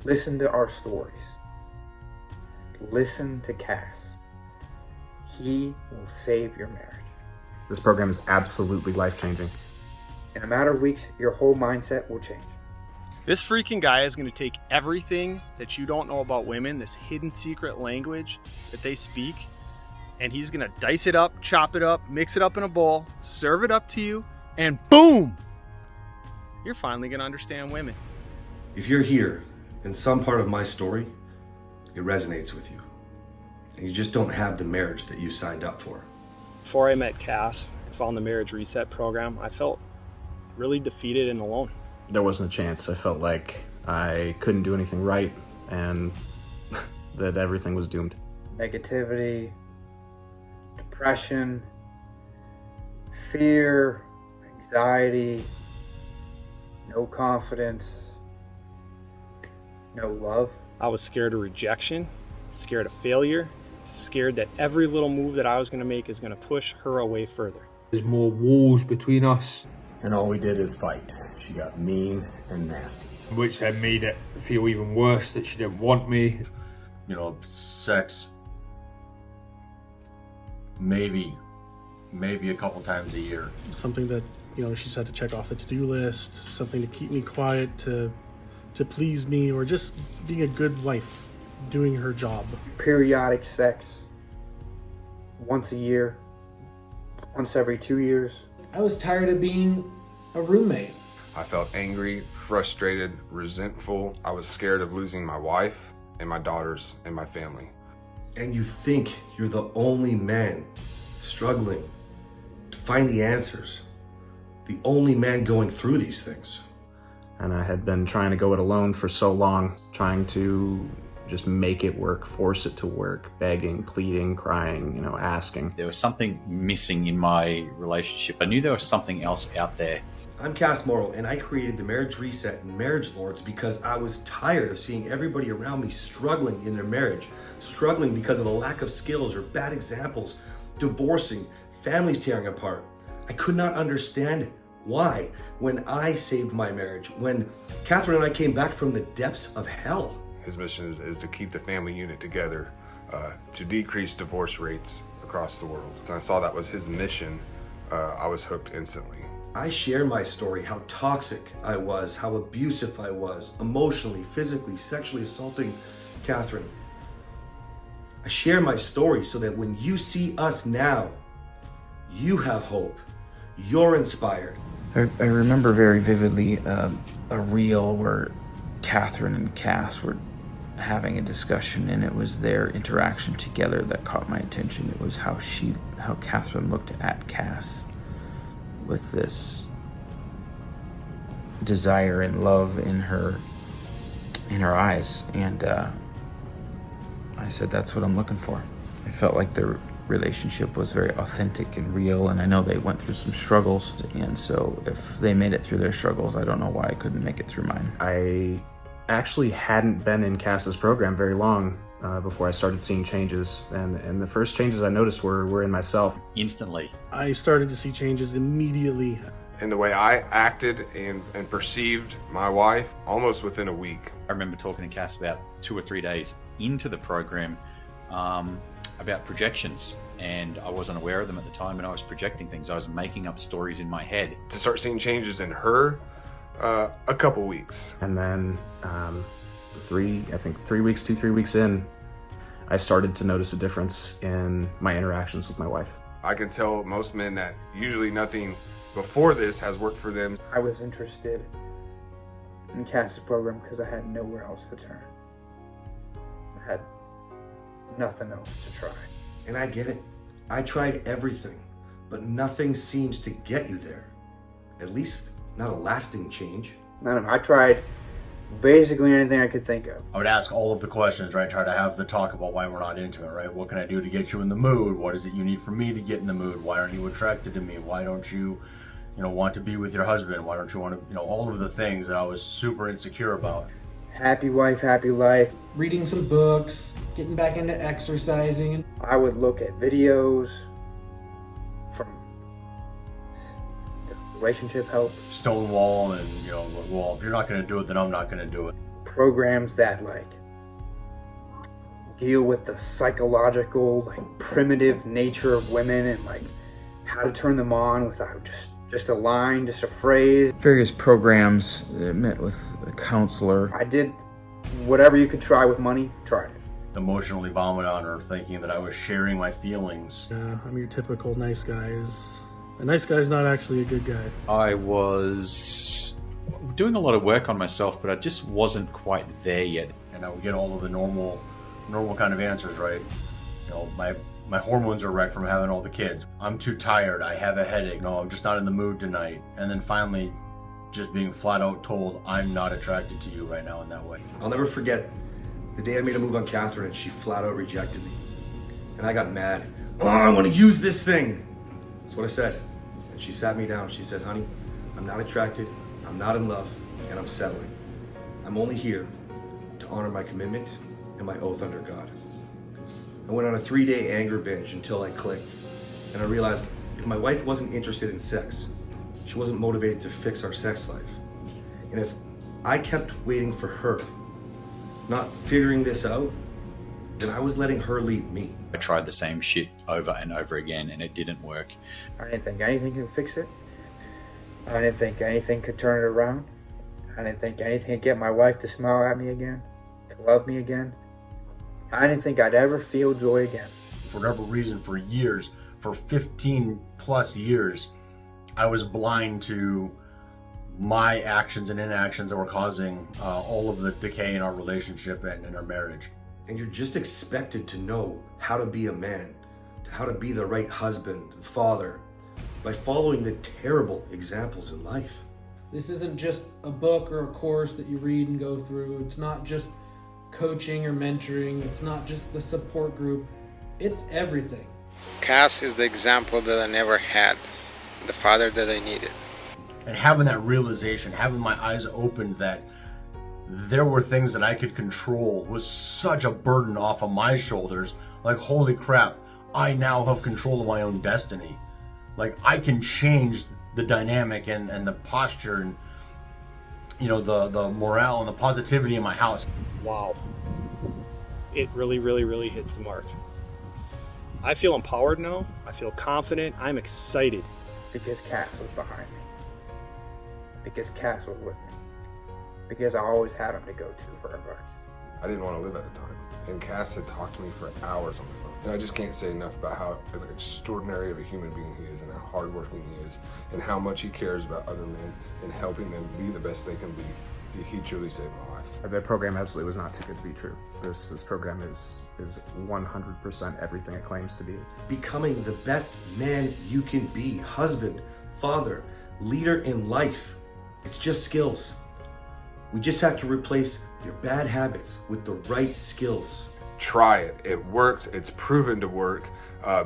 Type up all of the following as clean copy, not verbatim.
Listen to our stories. Listen to Cass. He will save your marriage. This program is absolutely life-changing. In a matter of weeks, your whole mindset will change. This freaking guy is going to take everything that you don't know about women, this hidden secret language that they speak, and he's going to dice it up, chop it up, mix it up in a bowl, serve it up to you, and boom! You're finally going to understand women. If you're here and some part of my story, it resonates with you, and you just don't have the marriage that you signed up for. Before I met Cass and found the Marriage Reset program, I felt really defeated and alone. There wasn't a chance. I felt like I couldn't do anything right and that everything was doomed. Negativity, depression, fear, anxiety, no confidence, no love. I was scared of rejection, scared of failure, scared that every little move that I was going to make is going to push her away further. There's more walls between us. And all we did is fight. She got mean and nasty. Which then made it feel even worse that she didn't want me. You know, sex, maybe a couple times a year. Something that, you know, she's had to check off the to-do list, something to keep me quiet, to please me, or just being a good wife, doing her job. Periodic sex, once a year, once every 2 years. I was tired of being a roommate. I felt angry, frustrated, resentful. I was scared of losing my wife and my daughters and my family. And you think you're the only man struggling to find the answers, the only man going through these things. And I had been trying to go it alone for so long, trying to just make it work, force it to work, begging, pleading, crying, you know, asking. There was something missing in my relationship. I knew there was something else out there. I'm Cass Morrow, and I created the Marriage Reset and Marriage Lords because I was tired of seeing everybody around me struggling in their marriage, struggling because of a lack of skills or bad examples, divorcing, families tearing apart. I could not understand why when I saved my marriage, when Catherine and I came back from the depths of hell. His mission is to keep the family unit together, to decrease divorce rates across the world. And I saw that was his mission. I was hooked instantly. I share my story, how toxic I was, how abusive I was, emotionally, physically, sexually assaulting Catherine. I share my story so that when you see us now, you have hope, you're inspired. I remember very vividly a reel where Catherine and Cass were having a discussion, and it was their interaction together that caught my attention. It was how Catherine looked at Cass with this desire and love in her eyes, and I said, that's what I'm looking for. I felt like their relationship was very authentic and real, and I know they went through some struggles, and so if they made it through their struggles, I don't know why I couldn't make it through mine. I actually hadn't been in Cass's program very long before I started seeing changes, and the first changes I noticed were in myself. Instantly. I started to see changes immediately. In the way I acted and perceived my wife almost within a week. I remember talking to Cass about 2 or 3 days into the program about projections, and I wasn't aware of them at the time, and I was projecting things. I was making up stories in my head. To start seeing changes in her, a couple weeks. And then 3 weeks in, I started to notice a difference in my interactions with my wife. I can tell most men that usually nothing before this has worked for them. I was interested in Cass's program because I had nowhere else to turn. I had nothing else to try. And I get it. I tried everything, but nothing seems to get you there. At least not a lasting change. I tried basically anything I could think of. I would ask all of the questions, right? Try to have the talk about why we're not into it, right? What can I do to get you in the mood? What is it you need from me to get in the mood? Why aren't you attracted to me? Why don't you, want to be with your husband? Why don't you want to, all of the things that I was super insecure about. Happy wife, happy life. Reading some books, getting back into exercising. I would look at videos from relationship help. Stonewall and, well, if you're not going to do it, then I'm not going to do it. programs that like deal with the psychological, like primitive nature of women and like how to turn them on without just a line, just a phrase. Various programs, met with a counselor. I did whatever you could try with money, tried it. Emotionally vomit on her, thinking that I was sharing my feelings. I'm your typical nice guy. A nice guy is not actually a good guy. I was doing a lot of work on myself, but I just wasn't quite there yet. And I would get all of the normal kind of answers, right? You know, my hormones are wrecked from having all the kids. I'm too tired. I have a headache. No, I'm just not in the mood tonight. And then finally, just being flat out told, I'm not attracted to you right now in that way. I'll never forget the day I made a move on Catherine and she flat out rejected me. And I got mad. Oh, I want to use this thing. That's what I said. And she sat me down. She said, honey, I'm not attracted, I'm not in love, and I'm settling. I'm only here to honor my commitment and my oath under God. I went on a 3-day anger binge until I clicked. And I realized if my wife wasn't interested in sex, she wasn't motivated to fix our sex life. And if I kept waiting for her, not figuring this out, then I was letting her lead me. I tried the same shit over and over again and it didn't work. I didn't think anything could fix it. I didn't think anything could turn it around. I didn't think anything could get my wife to smile at me again, to love me again. I didn't think I'd ever feel joy again. For whatever reason, for years, for 15 plus years, I was blind to my actions and inactions that were causing all of the decay in our relationship and in our marriage. And you're just expected to know how to be a man, how to be the right husband, father, by following the terrible examples in life. This isn't just a book or a course that you read and go through. It's not just coaching or mentoring. It's not just the support group. It's everything. Cass is the example that I never had, the father that I needed. And having that realization, having my eyes opened that there were things that I could control was such a burden off of my shoulders. Like, holy crap, I now have control of my own destiny. Like, I can change the dynamic and the posture and, you know, the morale and the positivity in my house. Wow. It really, really, really hits the mark. I feel empowered now. I feel confident. I'm excited. Because Cass was behind me. Because Cass was with me. Because I always had him to go to for advice. I didn't want to live at the time, and Cass had talked to me for hours on the phone. And I just can't say enough about how extraordinary of a human being he is, and how hardworking he is, and how much he cares about other men and helping them be the best they can be. He truly saved my life. The program absolutely was not too good to be true. This program is 100% everything it claims to be. Becoming the best man you can be, husband, father, leader in life. It's just skills. We just have to replace your bad habits with the right skills. Try it. It works. It's proven to work.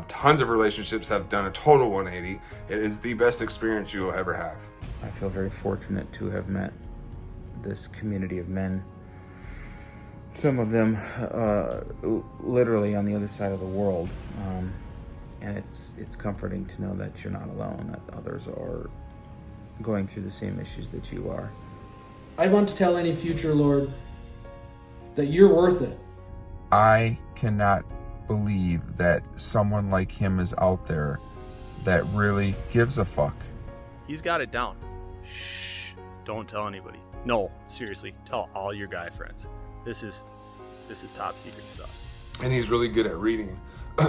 Tons of relationships have done a total 180. It is the best experience you will ever have. I feel very fortunate to have met this community of men. Some of them literally on the other side of the world. And it's comforting to know that you're not alone, that others are going through the same issues that you are. I want to tell any future Lord that you're worth it. I cannot believe that someone like him is out there that really gives a fuck. He's got it down. Shh. Don't tell anybody. No, seriously, tell all your guy friends. This is top secret stuff. And he's really good at reading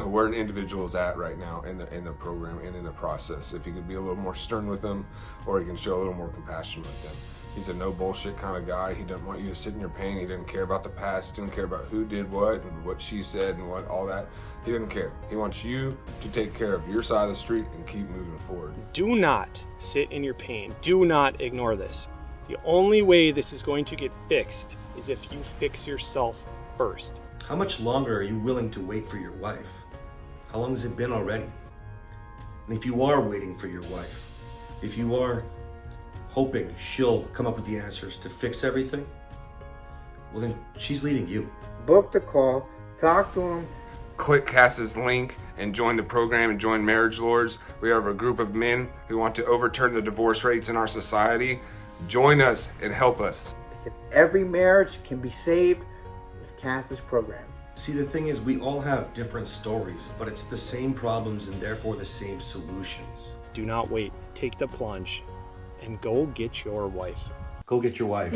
where an individual is at right now in the program and in the process. If he could be a little more stern with them, or he can show a little more compassion with them. He's a no bullshit kind of guy. He doesn't want you to sit in your pain. He doesn't care about the past. He doesn't care about who did what and what she said and what all that. He doesn't care. He wants you to take care of your side of the street and keep moving forward. Do not sit in your pain. Do not ignore this. The only way this is going to get fixed is if you fix yourself first. How much longer are you willing to wait for your wife? How long has it been already? And if you are waiting for your wife, if you are hoping she'll come up with the answers to fix everything, well then she's leading you. Book the call, talk to him. Click Cass's link and join the program and join Marriage Lords. We have a group of men who want to overturn the divorce rates in our society. Join us and help us. because every marriage can be saved with Cass's program. See, the thing is, we all have different stories, but it's the same problems and therefore the same solutions. Do not wait. Take the plunge and go get your wife. Go get your wife.